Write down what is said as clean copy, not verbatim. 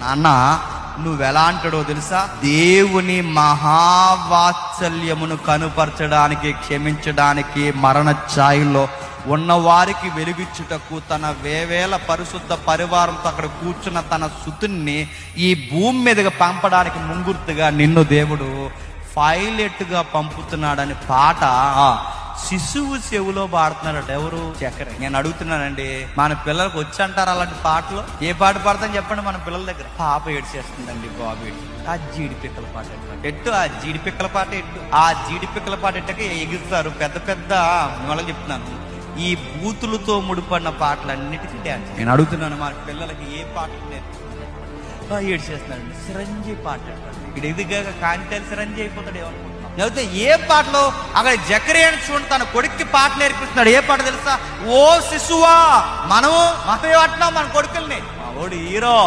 నాన్న నువ్వెలాంటాడో తెలుసా? దేవుని మహావాత్సల్యమును కనుపరచడానికి, క్షమించడానికి, మరణ ఛాయలో ఉన్నవారికి వెలుగిచ్చుటకు తన వేవేల పరిశుద్ధ పరివారంతో అక్కడ కూర్చున్న తన సుతుణ్ణి ఈ భూమి మీదగా పంపడానికి ముంగుర్తుగా నిన్ను దేవుడు పైలట్గా పంపుతున్నాడని పాట శిశువు చెవులో పాడుతున్నాడట. ఎవరు? చక్కెర. నేను అడుగుతున్నానండి, మన పిల్లలకు వచ్చి అంటారు అలాంటి పాటలు? ఏ పాట పాడతాను చెప్పండి మన పిల్లల దగ్గర? పాప ఏడ్చేస్తుందండి, బాబు ఆ జీడి పిక్కల పాట ఎట్టు, ఆ జీడి పిక్కల పాట ఎట్టు, ఆ జీడి పిక్కల పాట ఎట్టకే ఎగురుతారు పెద్ద పెద్ద. మళ్ళీ చెప్తున్నాను, ఈ బూతులతో ముడిపడిన పాటలన్నిటికీ డ్యాన్స్. నేను అడుగుతున్నాను, మన పిల్లలకి ఏ పాటలు నేర్పిస్తున్నాడు? ఏడ్చేస్తున్నాడండి. చిరంజీవి పాట ఇక్కడ ఎదుగా కాంటెల్ చిరంజీవి అయిపోతాడు ఏమనుకుంటున్నాను. లేకపోతే ఏ పాటలో అక్కడ జకరియను చూడండి, తన కొడుక్కి పాట నేర్పిస్తున్నాడు. ఏ పాట తెలుసా? ఓ శిశువా, మనమే అంటున్నాం మన కొడుకుల్ని, మా ఓడి హీరో